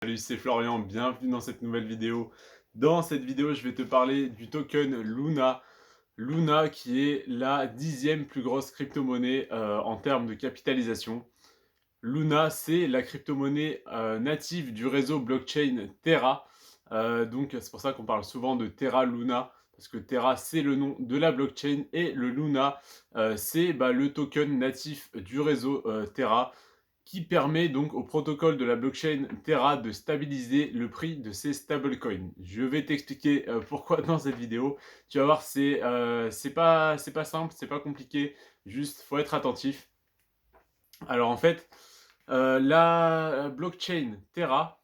Salut, c'est Florian, bienvenue dans cette nouvelle vidéo. Dans cette vidéo, je vais te parler du token Luna. Luna qui est la 10e plus grosse crypto-monnaie en termes de capitalisation. Luna, c'est la crypto-monnaie native du réseau blockchain Terra. Donc c'est pour ça qu'on parle souvent de Terra Luna, parce que Terra c'est le nom de la blockchain et le Luna c'est le token natif du réseau Terra qui permet donc au protocole de la blockchain Terra de stabiliser le prix de ses stablecoins. Je vais t'expliquer pourquoi dans cette vidéo. Tu vas voir, c'est pas simple, c'est pas compliqué, juste faut être attentif. Alors en fait, la blockchain Terra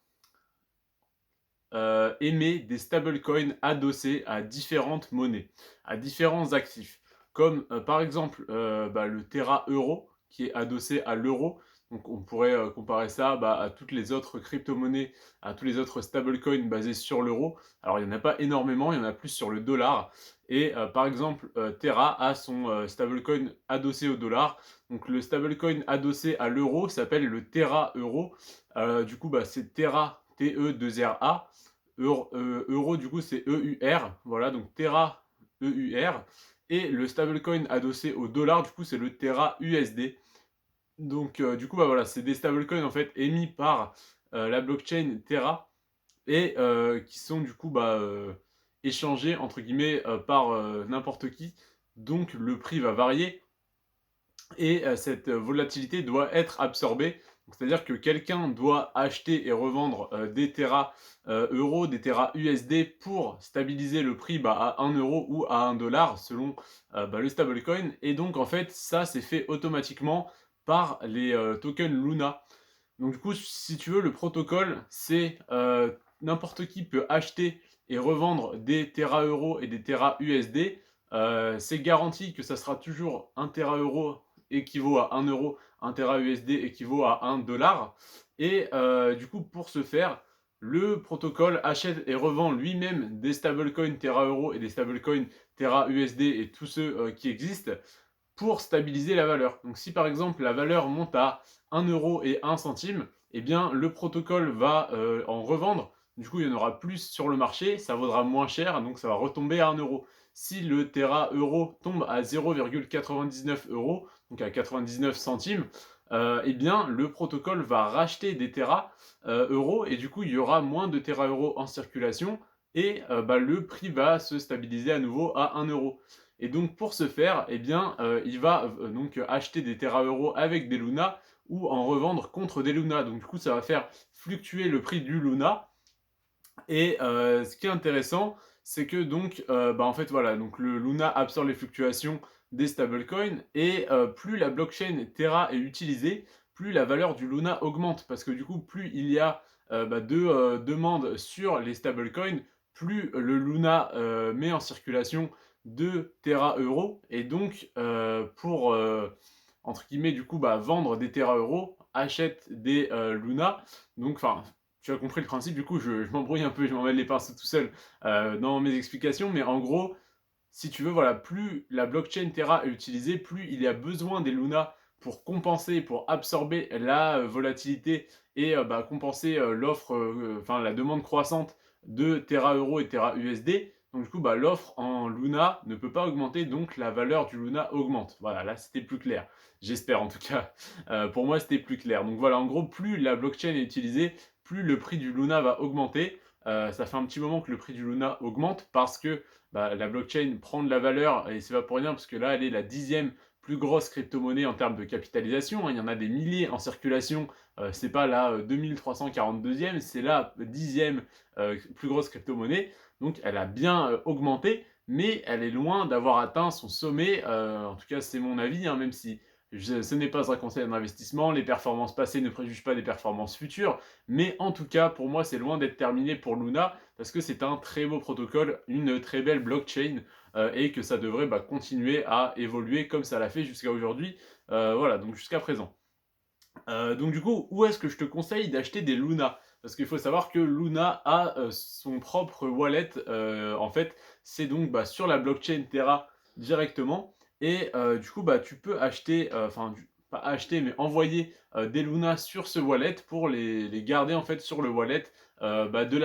émet des stablecoins adossés à différentes monnaies, à différents actifs, comme par exemple le Terra Euro qui est adossé à l'euro. Donc on pourrait comparer ça à toutes les autres crypto-monnaies, à tous les autres stablecoins basés sur l'euro. Alors il n'y en a pas énormément, il y en a plus sur le dollar. Et par exemple, Terra a son stablecoin adossé au dollar. Donc le stablecoin adossé à l'euro s'appelle le Terra Euro. Du coup, c'est Terra, T-E-2-R-A. Euro, du coup, c'est EUR. Voilà, donc Terra EUR. Et le stablecoin adossé au dollar, du coup, c'est le Terra USD. Donc, du coup, voilà, c'est des stablecoins en fait émis par la blockchain Terra et qui sont du coup échangés entre guillemets par n'importe qui. Donc, le prix va varier et cette volatilité doit être absorbée. C'est-à-dire que quelqu'un doit acheter et revendre des Terra euros, des Terra USD pour stabiliser le prix à 1 euro ou à 1 dollar selon le stablecoin. Et donc en fait ça c'est fait automatiquement par les tokens Luna. Donc du coup si tu veux le protocole c'est n'importe qui peut acheter et revendre des Terra euros et des Terra USD. C'est garanti que ça sera toujours 1 Terra euro équivaut à 1 euro, 1 Tera USD équivaut à 1 dollar. Et du coup, pour ce faire, le protocole achète et revend lui-même des stablecoins Terra Euro et des stablecoins Terra USD et tous ceux qui existent pour stabiliser la valeur. Donc si par exemple la valeur monte à 1 euro et 1 centime, eh bien le protocole va en revendre. Du coup, il y en aura plus sur le marché, ça vaudra moins cher, donc ça va retomber à 1 euro. Si le Terra euro tombe à 0,99 euros, donc à 99 centimes, eh bien le protocole va racheter des Terra euros et du coup il y aura moins de Terra euros en circulation et le prix va se stabiliser à nouveau à 1 euro. Et donc pour ce faire, eh bien, il va donc acheter des Terra euros avec des Luna ou en revendre contre des Luna. Donc du coup, ça va faire fluctuer le prix du Luna. Et ce qui est intéressant, c'est que donc, en fait, voilà, donc le Luna absorbe les fluctuations des stablecoins et plus la blockchain Terra est utilisée, plus la valeur du Luna augmente parce que du coup, plus il y a de demandes sur les stablecoins, plus le Luna met en circulation de Terra euros et donc pour entre guillemets du coup vendre des Terra euros, achète des Luna. Donc enfin tu as compris le principe, du coup je m'embrouille un peu, je m'en mêle les pinceaux tout seul dans mes explications, mais en gros, si tu veux, voilà, plus la blockchain Terra est utilisée, plus il y a besoin des Luna pour compenser, pour absorber la volatilité et compenser l'offre, enfin la demande croissante de Terra Euro et Terra USD. Donc du coup, l'offre en Luna ne peut pas augmenter, donc la valeur du Luna augmente. Voilà, là c'était plus clair. J'espère en tout cas. Pour moi, c'était plus clair. Donc voilà, en gros, plus la blockchain est utilisée, plus le prix du Luna va augmenter. Ça fait un petit moment que le prix du Luna augmente parce que la blockchain prend de la valeur et c'est pas pour rien parce que là, elle est la 10e plus grosse crypto-monnaie en termes de capitalisation. Il y en a des milliers en circulation. C'est pas la 2342e, c'est la 10e plus grosse crypto-monnaie. Donc elle a bien augmenté, mais elle est loin d'avoir atteint son sommet. En tout cas, c'est mon avis, hein, même si ce n'est pas un conseil d'investissement, les performances passées ne préjugent pas des performances futures, mais en tout cas, pour moi, c'est loin d'être terminé pour Luna, parce que c'est un très beau protocole, une très belle blockchain, et que ça devrait continuer à évoluer comme ça l'a fait jusqu'à aujourd'hui, voilà, donc jusqu'à présent. Donc du coup, où est-ce que je te conseille d'acheter des Luna? Parce qu'il faut savoir que Luna a son propre wallet, en fait, c'est donc sur la blockchain Terra directement, et du coup, tu peux acheter, pas acheter, mais envoyer des Luna sur ce wallet pour les garder en fait sur le wallet de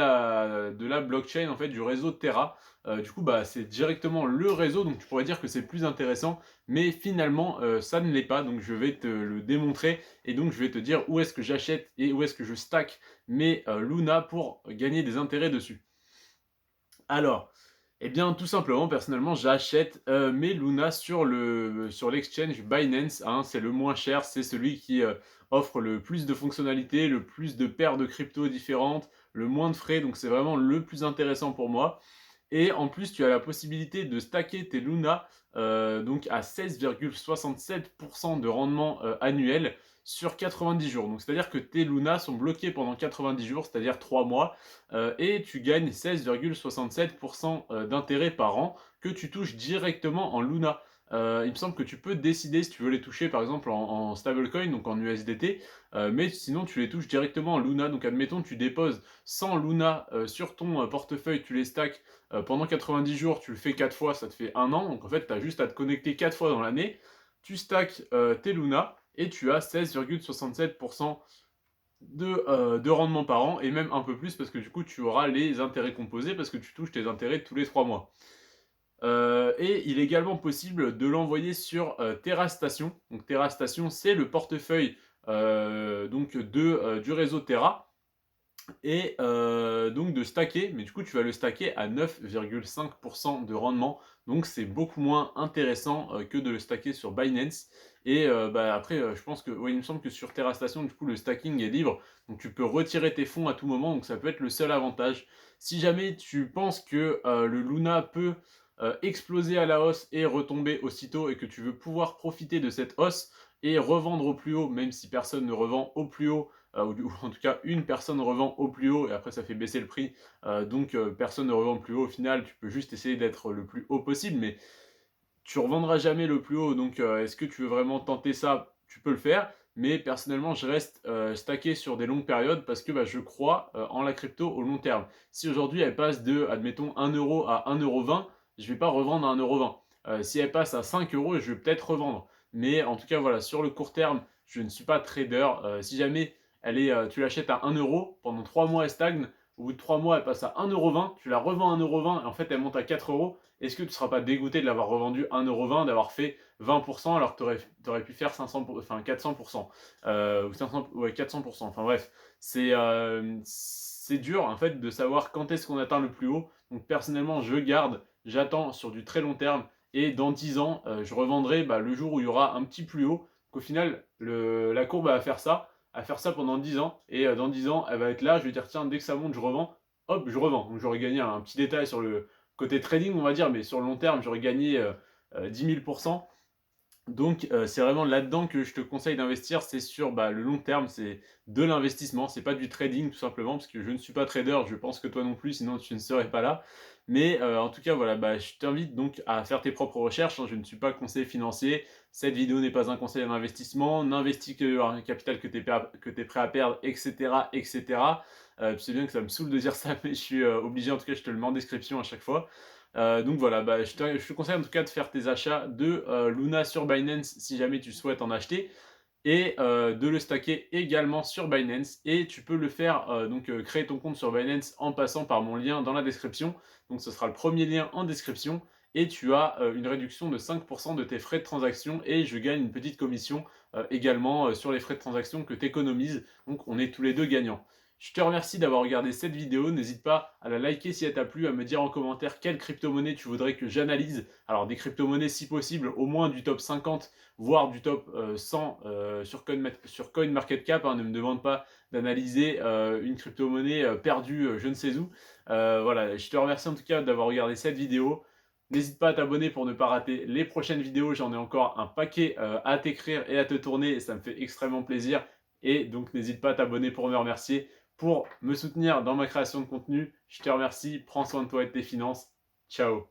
la blockchain en fait du réseau Terra. Du coup, bah, c'est directement le réseau, donc tu pourrais dire que c'est plus intéressant, mais finalement, ça ne l'est pas. Donc je vais te le démontrer et donc je vais te dire où est-ce que j'achète et où est-ce que je stack mes Luna pour gagner des intérêts dessus. Alors, eh bien, tout simplement, personnellement, j'achète mes Luna sur l'exchange Binance, hein. C'est le moins cher, c'est celui qui offre le plus de fonctionnalités, le plus de paires de cryptos différentes, le moins de frais, donc c'est vraiment le plus intéressant pour moi. Et en plus, tu as la possibilité de stacker tes Luna donc à 16,67% de rendement annuel sur 90 jours. Donc c'est-à-dire que tes Luna sont bloqués pendant 90 jours, c'est-à-dire 3 mois, et tu gagnes 16,67% d'intérêt par an que tu touches directement en Luna. Il me semble que tu peux décider si tu veux les toucher par exemple en stablecoin, donc en USDT, mais sinon tu les touches directement en Luna. Donc admettons tu déposes 100 Luna sur ton portefeuille, tu les stacks pendant 90 jours, tu le fais 4 fois, ça te fait 1 an. Donc en fait, tu as juste à te connecter 4 fois dans l'année. Tu stacks tes Luna et tu as 16,67% de rendement par an et même un peu plus parce que du coup, tu auras les intérêts composés parce que tu touches tes intérêts tous les 3 mois. Et il est également possible de l'envoyer sur TerraStation. Donc TerraStation, c'est le portefeuille du réseau Terra et donc de stacker, mais du coup tu vas le stacker à 9,5% de rendement, donc c'est beaucoup moins intéressant que de le stacker sur Binance. Et bah, après je pense que, ouais, il me semble que sur TerraStation du coup le stacking est libre, donc tu peux retirer tes fonds à tout moment, donc ça peut être le seul avantage. Si jamais tu penses que le Luna peut exploser à la hausse et retomber aussitôt et que tu veux pouvoir profiter de cette hausse et revendre au plus haut, même si personne ne revend au plus haut, ou en tout cas une personne revend au plus haut et après ça fait baisser le prix, donc personne ne revend plus haut au final, tu peux juste essayer d'être le plus haut possible, mais tu revendras jamais le plus haut, donc est-ce que tu veux vraiment tenter ça? Tu peux le faire, mais personnellement je reste stacké sur des longues périodes parce que bah, je crois en la crypto au long terme. Si aujourd'hui elle passe de, admettons, 1 euro à 1,20 €, je ne vais pas revendre à 1,20 €. Si elle passe à 5 euros, je vais peut-être revendre. Mais en tout cas, voilà, sur le court terme, je ne suis pas trader. Si jamais tu l'achètes à 1 euro, pendant 3 mois elle stagne, au bout de 3 mois elle passe à 1,20 €, tu la revends à 1,20 € et en fait elle monte à 4 euros, est-ce que tu ne seras pas dégoûté de l'avoir revendu 1,20 €, d'avoir fait 20% alors que tu aurais pu faire 500, enfin 400%, ou 500, ouais, 400%. Enfin bref, c'est dur en fait de savoir quand est-ce qu'on atteint le plus haut. Donc personnellement, je garde, j'attends sur du très long terme et dans 10 ans, je revendrai bah, le jour où il y aura un petit plus haut. Qu'au final, la courbe va faire ça, à faire ça pendant 10 ans et dans 10 ans, elle va être là. Je vais dire, tiens, dès que ça monte, je revends. Hop, je revends. Donc j'aurais gagné un petit détail sur le côté trading, on va dire, mais sur le long terme, j'aurais gagné 10 000%. Donc c'est vraiment là-dedans que je te conseille d'investir, c'est sur bah, le long terme, c'est de l'investissement, c'est pas du trading tout simplement, parce que je ne suis pas trader, je pense que toi non plus, sinon tu ne serais pas là. Mais en tout cas, voilà, bah, je t'invite donc à faire tes propres recherches, hein. Je ne suis pas conseiller financier, cette vidéo n'est pas un conseil d'investissement, n'investis que un capital que tu es prêt à perdre, etc. etc. Tu sais bien que ça me saoule de dire ça, mais je suis obligé, en tout cas je te le mets en description à chaque fois. Donc voilà, bah, je te conseille en tout cas de faire tes achats de Luna sur Binance si jamais tu souhaites en acheter et de le stacker également sur Binance et tu peux le faire, créer ton compte sur Binance en passant par mon lien dans la description. Donc ce sera le premier lien en description et tu as une réduction de 5% de tes frais de transaction et je gagne une petite commission également sur les frais de transaction que tu économises. Donc on est tous les deux gagnants. Je te remercie d'avoir regardé cette vidéo. N'hésite pas à la liker si elle t'a plu, à me dire en commentaire quelle crypto-monnaie tu voudrais que j'analyse. Alors des crypto-monnaies si possible, au moins du top 50, voire du top 100 sur CoinMarketCap. Hein. Ne me demande pas d'analyser une crypto-monnaie perdue je ne sais où. Voilà, je te remercie en tout cas d'avoir regardé cette vidéo. N'hésite pas à t'abonner pour ne pas rater les prochaines vidéos. J'en ai encore un paquet à t'écrire et à te tourner et ça me fait extrêmement plaisir. Et donc n'hésite pas à t'abonner pour me remercier, pour me soutenir dans ma création de contenu. Je te remercie, prends soin de toi et de tes finances. Ciao.